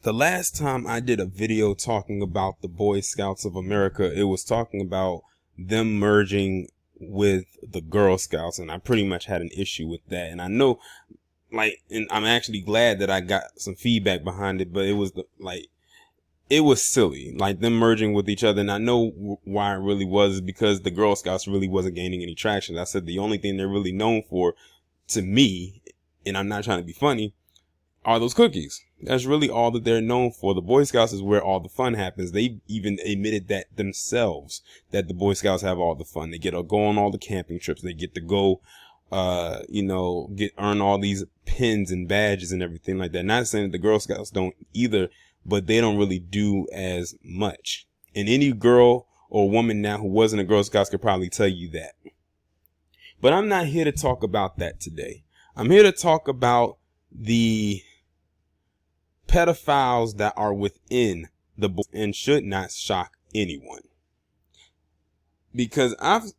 The last time I did a video talking about the Boy Scouts of America, it was talking about them merging with the Girl Scouts, and I pretty much had an issue with that. And I know, and I'm actually glad that I got some feedback behind it, but it was it was silly, like them merging with each other. And I know why it really was, because the Girl Scouts really wasn't gaining any traction. I said the only thing they're really known for, to me, and I'm not trying to be funny, are those cookies. That's really all that they're known for. The Boy Scouts is where all the fun happens. They even admitted that themselves, that the Boy Scouts have all the fun. They get to go on all the camping trips. They get to go, earn all these pins and badges and everything like that. Not saying that the Girl Scouts don't either, but they don't really do as much. And any girl or woman now who wasn't a Girl Scout could probably tell you that. But I'm not here to talk about that today. I'm here to talk about the pedophiles that are within the book, and should not shock anyone. Because I've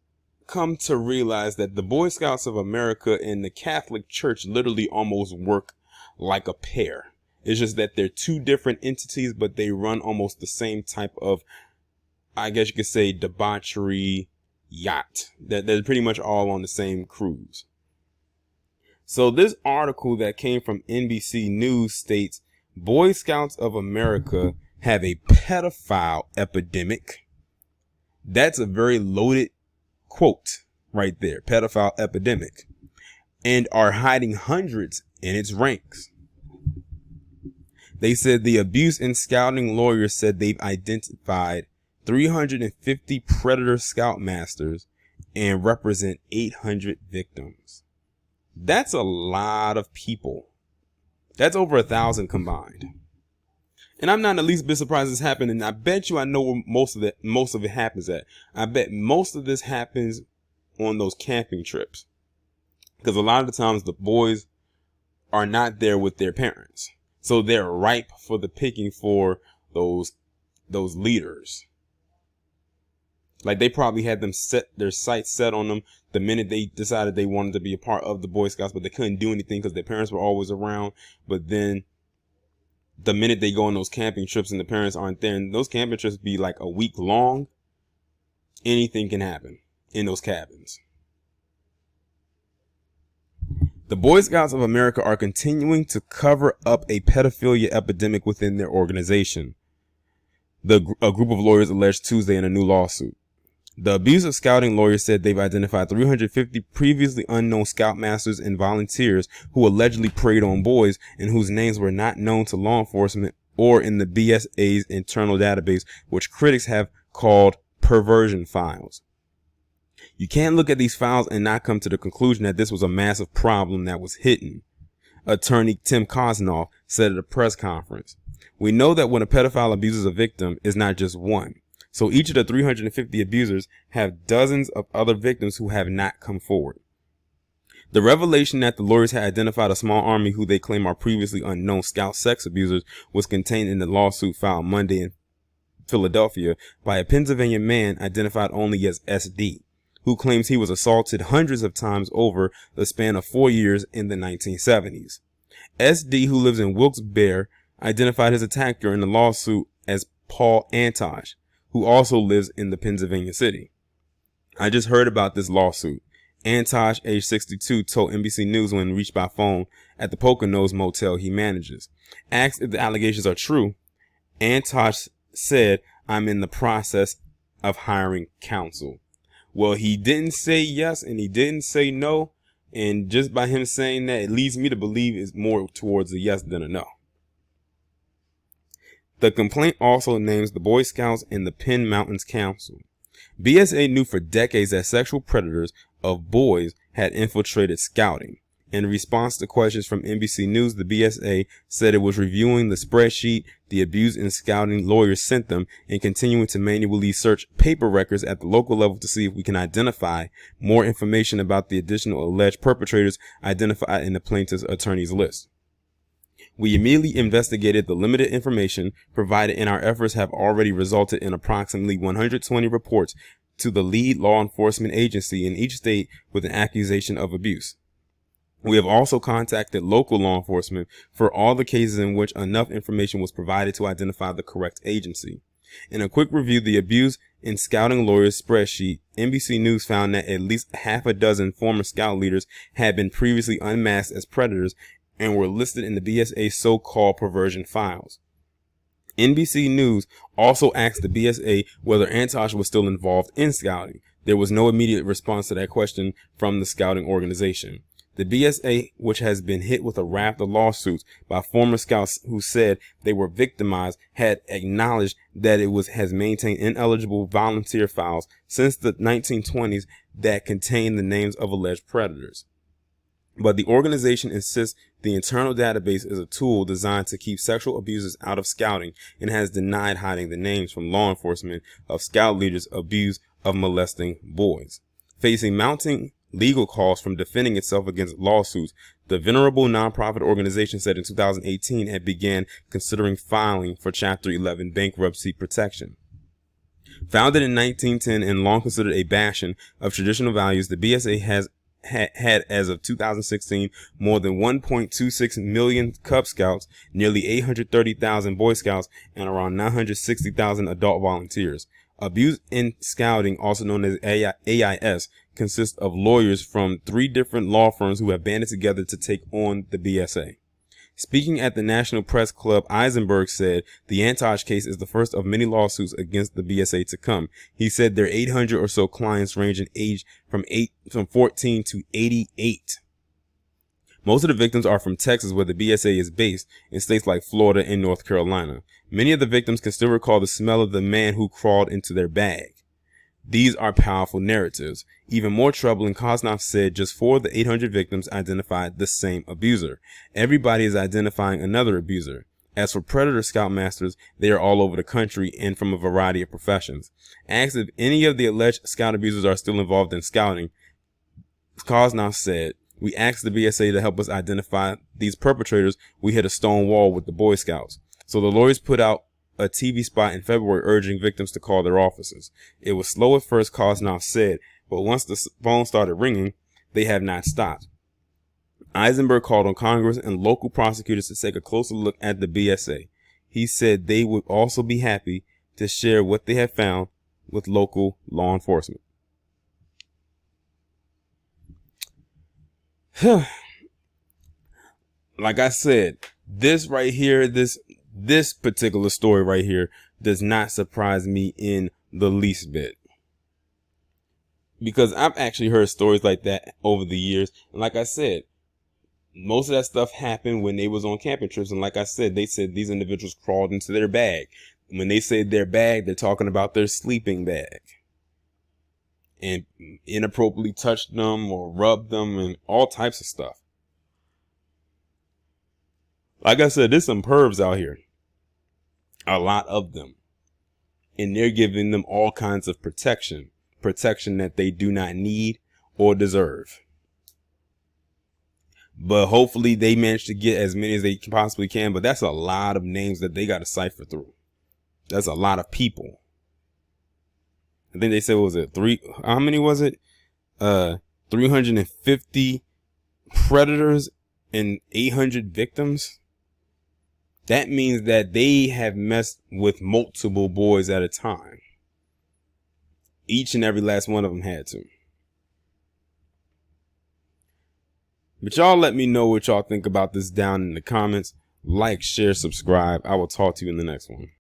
come to realize that the Boy Scouts of America and the Catholic Church literally almost work like a pair. It's just that they're two different entities, but they run almost the same type of, I guess you could say, debauchery yacht. That they're pretty much all on the same cruise. So this article that came from NBC News states, Boy Scouts of America have a pedophile epidemic. That's a very loaded quote right there. Pedophile epidemic. And are hiding hundreds in its ranks. They said the abuse and scouting lawyers said they've identified 350 predator scoutmasters and represent 800 victims. That's a lot of people. That's over 1,000 combined. And I'm not the least bit surprised this happened. And I bet you I know where most of it happens at. I bet most of this happens on those camping trips. Because a lot of the times the boys are not there with their parents. So they're ripe for the picking for those leaders. Like they probably had them set their sights set on them the minute they decided they wanted to be a part of the Boy Scouts, but they couldn't do anything because their parents were always around. But then the minute they go on those camping trips and the parents aren't there, and those camping trips be like a week long, anything can happen in those cabins. The Boy Scouts of America are continuing to cover up a pedophilia epidemic within their organization, a group of lawyers alleged Tuesday in a new lawsuit. The abuse of scouting lawyers said they've identified 350 previously unknown scoutmasters and volunteers who allegedly preyed on boys and whose names were not known to law enforcement or in the BSA's internal database, which critics have called perversion files. You can't look at these files and not come to the conclusion that this was a massive problem that was hidden, attorney Tim Kosnoff said at a press conference. We know that when a pedophile abuses a victim, it's not just one. So each of the 350 abusers have dozens of other victims who have not come forward. The revelation that the lawyers had identified a small army who they claim are previously unknown scout sex abusers was contained in the lawsuit filed Monday in Philadelphia by a Pennsylvania man identified only as SD, who claims he was assaulted hundreds of times over the span of 4 years in the 1970s. SD, who lives in Wilkes-Barre, identified his attacker in the lawsuit as Paul Antosh, who also lives in the Pennsylvania city. I just heard about this lawsuit. Antosh, age 62, told NBC News when reached by phone at the Poconos motel he manages. Asked if the allegations are true, Antosh said, "I'm in the process of hiring counsel." Well, he didn't say yes and he didn't say no. And just by him saying that, it leads me to believe it's more towards a yes than a no. The complaint also names the Boy Scouts and the Penn Mountains Council. BSA knew for decades that sexual predators of boys had infiltrated scouting. In response to questions from NBC News, the BSA said it was reviewing the spreadsheet the abuse and scouting lawyers sent them and continuing to manually search paper records at the local level to see if we can identify more information about the additional alleged perpetrators identified in the plaintiff's attorney's list. We immediately investigated the limited information provided, and our efforts have already resulted in approximately 120 reports to the lead law enforcement agency in each state with an accusation of abuse. We have also contacted local law enforcement for all the cases in which enough information was provided to identify the correct agency. In a quick review, the Abuse in Scouting Lawyers spreadsheet, NBC News found that at least half a dozen former scout leaders had been previously unmasked as predators and were listed in the BSA's so-called perversion files. NBC News also asked the BSA whether Antosh was still involved in scouting. There was no immediate response to that question from the scouting organization. The BSA, which has been hit with a raft of lawsuits by former scouts who said they were victimized, had acknowledged that it has maintained ineligible volunteer files since the 1920s that contain the names of alleged predators. But the organization insists the internal database is a tool designed to keep sexual abusers out of scouting and has denied hiding the names from law enforcement of scout leaders accused of molesting boys. Facing mounting legal costs from defending itself against lawsuits, the venerable nonprofit organization said in 2018 it began considering filing for Chapter 11 bankruptcy protection. Founded in 1910 and long considered a bastion of traditional values, the BSA has had as of 2016 more than 1.26 million Cub Scouts, nearly 830,000 Boy Scouts, and around 960,000 adult volunteers. Abuse in Scouting, also known as AIS, consists of lawyers from 3 different law firms who have banded together to take on the BSA. Speaking at the National Press Club, Eisenberg said the Antosh case is the first of many lawsuits against the BSA to come. He said there are 800 or so clients range in age from 14 to 88. Most of the victims are from Texas, where the BSA is based, in states like Florida and North Carolina. Many of the victims can still recall the smell of the man who crawled into their bag. These are powerful narratives. Even more troubling, Kosnoff said just 4 of the 800 victims identified the same abuser. Everybody is identifying another abuser. As for predator scoutmasters, they are all over the country and from a variety of professions. Asked if any of the alleged scout abusers are still involved in scouting, Kosnoff said, "We asked the BSA to help us identify these perpetrators. We hit a stone wall with the Boy Scouts. So the lawyers put out a TV spot in February urging victims to call their offices. It was slow at first," Kosnoff said, "but once the phone started ringing, they have not stopped." Eisenberg called on Congress and local prosecutors to take a closer look at the BSA. He said they would also be happy to share what they have found with local law enforcement. Like I said, this right here, this particular story right here does not surprise me in the least bit, because I've actually heard stories like that over the years. And like I said, most of that stuff happened when they was on camping trips. And like I said, they said these individuals crawled into their bag. When they say their bag, they're talking about their sleeping bag, and inappropriately touched them or rubbed them and all types of stuff. Like I said, there's some pervs out here. A lot of them. And they're giving them all kinds of protection that they do not need or deserve. But hopefully they manage to get as many as they possibly can. But that's a lot of names that they got to cipher through. That's a lot of people. I think they said, what was it? How many was it? 350 predators and 800 victims. That means that they have messed with multiple boys at a time. Each and every last one of them had to. But y'all let me know what y'all think about this down in the comments. Like, share, subscribe. I will talk to you in the next one.